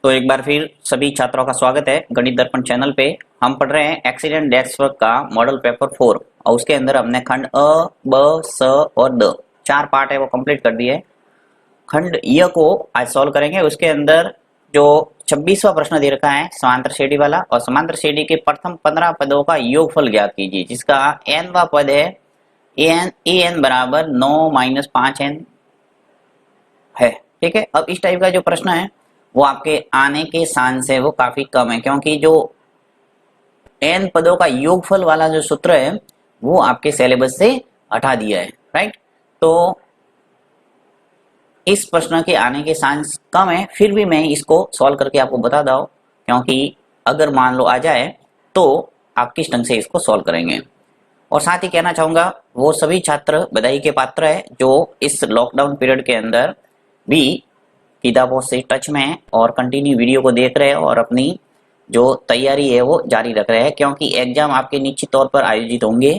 तो एक बार फिर सभी छात्रों का स्वागत है गणित दर्पण चैनल पे। हम पढ़ रहे हैं एक्सीडेंट डेस्क वर्क का मॉडल पेपर 4 और उसके अंदर हमने खंड अ, ब, स और द चार पार्ट है वो कंप्लीट कर दिए। खंड य को आज सॉल्व करेंगे। उसके अंदर जो 26वां प्रश्न दे रखा है समांतर श्रेणी वाला, और समांतर श्रेणी के प्रथम 15 पदों का योगफल ज्ञात कीजिए, जिसका nवा पद है an बराबर 9 माइनस 5n है। ठीक है, अब इस टाइप का जो प्रश्न है वो आपके आने के चांस है वो काफी कम है, क्योंकि जो n पदों का योगफल वाला जो सूत्र है वो आपके सिलेबस से हटा दिया है। राइट, तो इस प्रश्न के आने के चांस कम है, फिर भी मैं इसको सॉल्व करके आपको बता दूं, क्योंकि अगर मान लो आ जाए तो आप किस ढंग से इसको सॉल्व करेंगे। और साथ ही कहना चाहूंगा वो सभी छात्र बधाई के पात्र है जो इस लॉकडाउन पीरियड के अंदर भी किताबों से टच में है और कंटिन्यू वीडियो को देख रहे हैं और अपनी जो तैयारी है वो जारी रख रहे हैं, क्योंकि एग्जाम आपके निश्चित तौर पर आयोजित होंगे।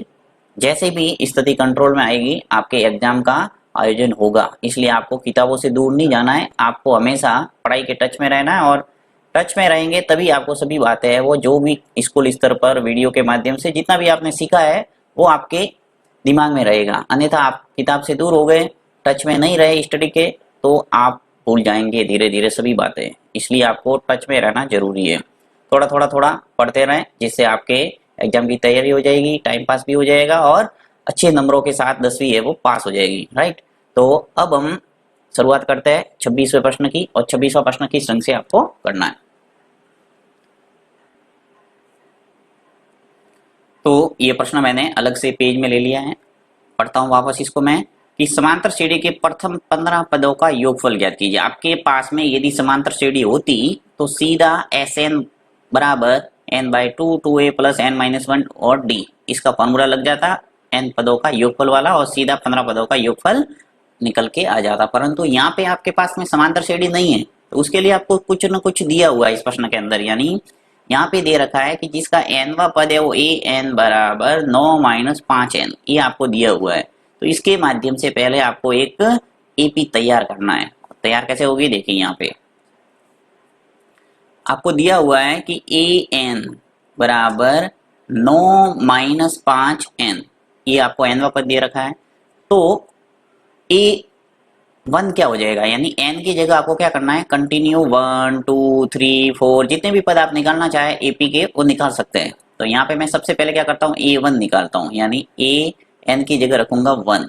जैसे भी स्थिति कंट्रोल में आएगी आपके एग्जाम का आयोजन होगा, इसलिए आपको किताबों से दूर नहीं जाना है, आपको हमेशा पढ़ाई के टच में रहना है। और टच में रहेंगे तभी आपको सभी बातें हैं वो जो भी स्कूल स्तर पर वीडियो के माध्यम से जितना भी आपने सीखा है वो आपके दिमाग में रहेगा। अन्यथा आप किताब से दूर हो गए, टच में नहीं रहे स्टडी के, तो आप भूल जाएंगे धीरे धीरे सभी बातें। इसलिए आपको टच में रहना जरूरी है। थोड़ा पढ़ते रहें, जिससे आपके एग्जाम की तैयारी हो जाएगी, टाइम पास भी हो जाएगा और अच्छे नंबरों के साथ 10वीं है वो पास हो जाएगी। राइट, तो अब हम शुरुआत करते हैं 26वें प्रश्न की, और 26वां प्रश्न किस ढंग से आपको करना है। तो ये प्रश्न मैंने अलग से पेज में ले लिया है, पढ़ता हूँ वापस इसको मैं कि समांतर श्रेणी के प्रथम 15 पदों का योगफल ज्ञात कीजिए। आपके पास में यदि समांतर श्रेणी होती तो सीधा Sn बराबर n/2 2a प्लस n-1 और d इसका फॉर्मूला लग जाता, n पदों का योगफल वाला, और सीधा 15 पदों का योगफल निकल के आ जाता। परंतु यहाँ पे आपके पास में समांतर श्रेणी नहीं है, तो उसके लिए आपको कुछ न कुछ दिया हुआ है इस प्रश्न के अंदर। यानी यहाँ पे दे रखा है कि जिसका nवा पद है वो an बराबर 9 माइनस 5n, ये आपको दिया हुआ है। तो इसके माध्यम से पहले आपको एक एपी तैयार करना है। तैयार कैसे होगी देखिए, यहाँ पे आपको दिया हुआ है कि an बराबर 9 माइनस 5n, ये आपको nवा पद दे रखा है। तो a1 क्या हो जाएगा, यानी n की जगह आपको क्या करना है, कंटिन्यू 1 2 3 4 जितने भी पद आप निकालना चाहे एपी के वो निकाल सकते हैं। तो यहाँ पे मैं सबसे पहले क्या करता हूँ, a1 निकालता हूँ, यानी a n की जगह रखूंगा 1,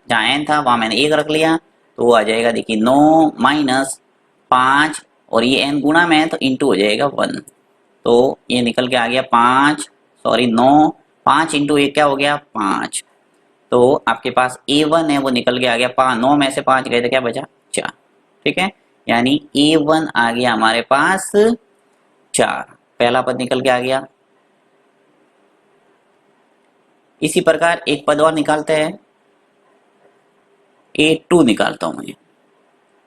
जहाँ n था वहां मैंने 1 रख लिया, तो वो आ जाएगा देखिए 9 माइनस 5, और ये n गुणा में है तो इंटू हो जाएगा 1, तो ये निकल के आ गया 9, 5 इंटू 1 क्या हो गया 5। तो आपके पास a1 है वो निकल के आ गया 5, 9 में से 5 गए तो क्या बचा 4। ठीक है, यानी a1 आ गया हमारे पास 4, पहला पद निकल के आ गया। इसी प्रकार एक पद और निकालते हैं, a2 निकालता हूं मैं।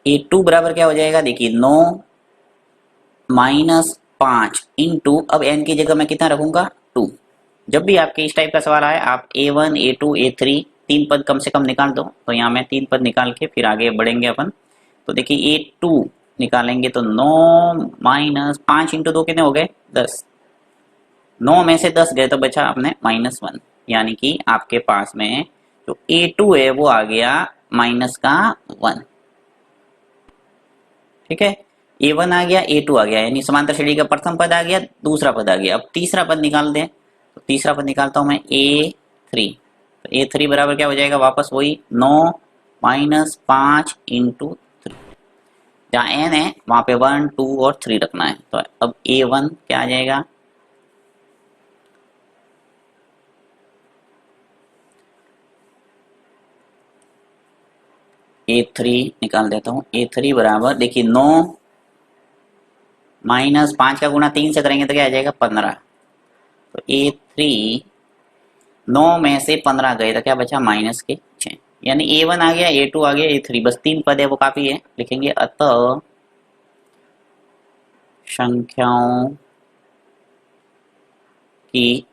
a2 बराबर क्या हो जाएगा देखिए 9 माइनस 5 इंटू, अब n की जगह मैं कितना रखूंगा 2। जब भी आपके इस टाइप का सवाल आए आप a1 a2 a3 तीन पद कम से कम निकाल दो। तो यहाँ मैं तीन पद निकाल के फिर आगे बढ़ेंगे अपन। तो देखिए a2 निकालेंगे तो 9 माइनस 5 इंटू 2 कितने हो गए 10, 9 में से 10 गए तो बचा आपने -1, यानी कि आपके पास में जो a2 है वो आ गया माइनस का 1। ठीक है, a1 आ गया a2 आ गया, यानी समांतर श्रेणी का प्रथम पद आ गया, दूसरा पद आ गया। अब तीसरा पद निकाल दें, तो तीसरा पद निकालता हूं मैं a3, तो a3 बराबर क्या हो जाएगा वापस वही 9 माइनस 5 इंटू 3, जहाँ n है वहां पे 1 2 और 3 रखना है। तो अब a1 क्या आ जाएगा, a3 निकाल देता हूँ। a3 बराबर देखिए 9 माइनस 5 का गुणा 3 से करेंगे तो क्या आ जाएगा 15। तो a3 9 में से 15 गए तो क्या बचा माइनस के 6, यानी a1 आ गया a2 आ गया a3, बस तीन पद है वो काफी है। लिखेंगे अतः संख्याओं की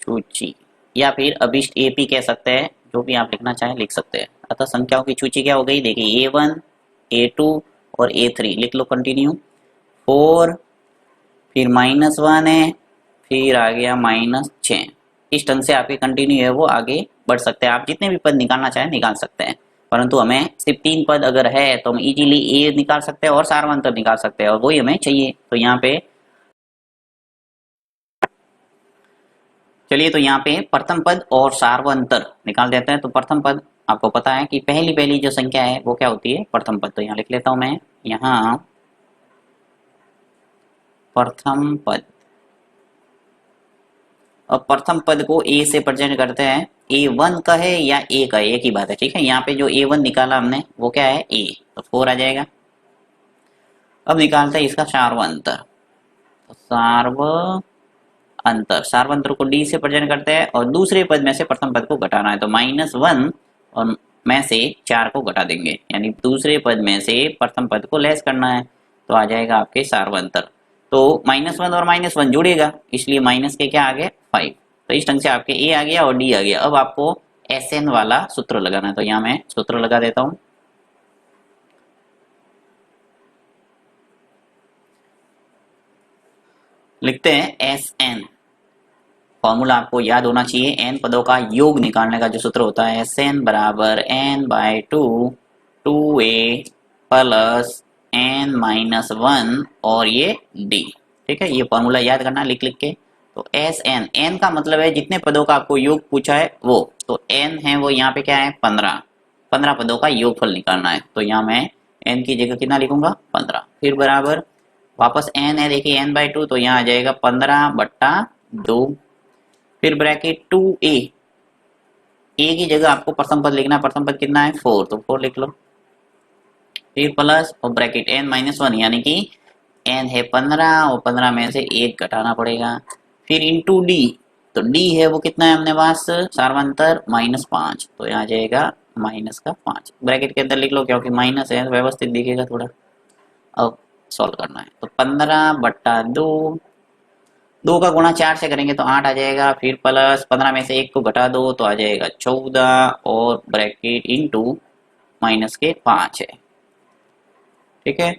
सूची, या फिर अभिष्ट एपी कह सकते हैं, जो भी आप लिखना चाहें लिख सकते हैं। अतः संख्याओं की सूची क्या हो गई देखिए a1 a2 और A3 लिख लो कंटिन्यू। 4 फिर -1 है, फिर आ गया -6। इस ढंग से आपके कंटिन्यू है वो आगे बढ़ सकते हैं। आप जितने भी पद निकालना चाहें निकाल सकते हैं, परंतु हमें सिर्फ 3 पद अगर है तो हम इजीली ए निकाल सकते हैं और सारवंतर निकाल सकते हैं, और वही हमें चाहिए। तो यहाँ पे चलिए, तो यहाँ पे प्रथम पद और सारवंतर निकाल देते हैं। तो प्रथम पद आपको पता है कि पहली पहली जो संख्या है वो क्या होती है, प्रथम पद। तो यहाँ लिख लेता हूं मैं, यहाँ प्रथम पद। अब प्रथम पद को ए से प्रेजेंट करते हैं। A1 का है या ए का है, एक ही बात है, ठीक है। यहाँ पे जो A1 निकाला हमने वो क्या है, ए, तो 4 आ जाएगा। अब निकालते हैं इसका सारवंतर। तो सारवंतर को डी से प्रेजेंट करते हैं और दूसरे पद में से प्रथम पद को घटाना है। तो -1 और में से 4 को घटा देंगे, यानी दूसरे पद में से प्रथम पद को लेस करना है। तो आ जाएगा आपके सारवंतर। तो -1 और -1 जुड़ेगा, इसलिए माइनस के क्या आ गए, 5। तो इस ढंग से आपके ए आ गया और डी आ गया। अब आपको SN वाला सूत्र लगाना है। तो यहाँ मैं सूत्र लगा देता हूँ। लिखते हैं SN। फॉर्मूला आपको याद होना चाहिए, n पदों का योग निकालने का जो सूत्र होता है, SN बराबर n/2 2a प्लस n-1 और ये d, ठीक है। ये फॉर्मूला याद करना लिख लिख के। तो SN, n का मतलब है जितने पदों का आपको योग पूछा है वो, तो n है वो यहाँ पे क्या है, 15 पदों का योगफल निकालना है। तो यहाँ मैं n की जगह कितना लिखूंगा, 15। फिर बराबर वापस n है, देखिए n/2, तो यहाँ आ जाएगा 15/2। फिर ब्रैकेट 2a, ए की जगह आपको प्रथम पद लिखना है। प्रथम पद कितना है, 4, तो 4 लिख लो। फिर प्लस और ब्रैकेट n-1, यानी कि n है 15 और 15 में से 1 घटाना पड़ेगा। फिर इंटू डी, तो डी है वो कितना है अपने पास, सारवंतर -5, तो यहाँ आ जाएगा -5। ब्रैकेट के अंदर लिख लो, क्योंकि माइनस है व्यवस्थित दिखेगा थोड़ा। अब सॉल्व करना है। तो 15/2, 2 का गुणा 4 से करेंगे तो 8 आ जाएगा। फिर प्लस 15 में से 1 को घटा दो तो आ जाएगा 14 और ब्रैकेट इंटू माइनस के 5 है, ठीक है।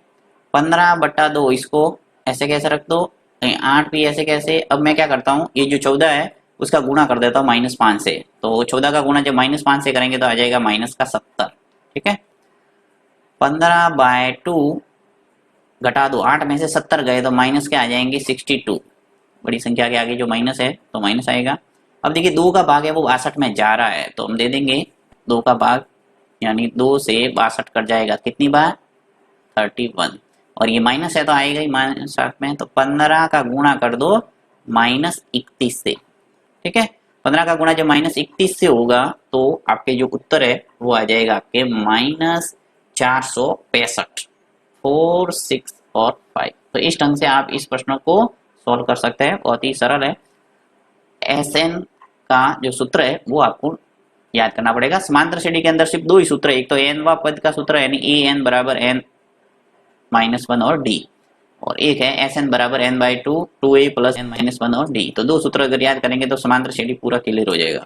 15/2 इसको ऐसे कैसे रख दो, 8 भी ऐसे कैसे। अब मैं क्या करता हूँ, ये जो 14 है उसका गुणा कर देता हूँ -5 से। तो 14 का गुणा जब -5 से करेंगे तो आ जाएगा -70, ठीक है। 15/2 घटा दो, 8 में से 70 गए तो माइनस के आ जाएंगे 62। बड़ी संख्या के आगे जो माइनस है तो माइनस आएगा। अब देखिए 2 का भाग है वो 62 में जा रहा है, तो हम दे देंगे 2 का भाग, यानी 2 से 62 कट जाएगा, कितनी बार, 31। और ये माइनस है तो आएगा ही -7 में। तो 15 का गुणा कर दो -31 से, ठीक है। 15 का गुणा जब -31 से होगा तो आपके जो उत्तर है वो आ जाएगा आपके -465, 4, 6 और 5। तो इस ढंग से आप इस प्रश्न को सॉल्व कर सकते हैं, बहुत ही सरल है। SN का जो सूत्र है वो आपको याद करना पड़ेगा। समांतर श्रेणी के अंदर सिर्फ 2 ही सूत्र है, एक तो n पद का सूत्र है, यानी AN बराबर n-1 और d, और एक है SN बराबर n/2 2a प्लस n-1 और d। तो 2 सूत्र अगर याद करेंगे तो समांतर श्रेणी पूरा क्लियर हो जाएगा।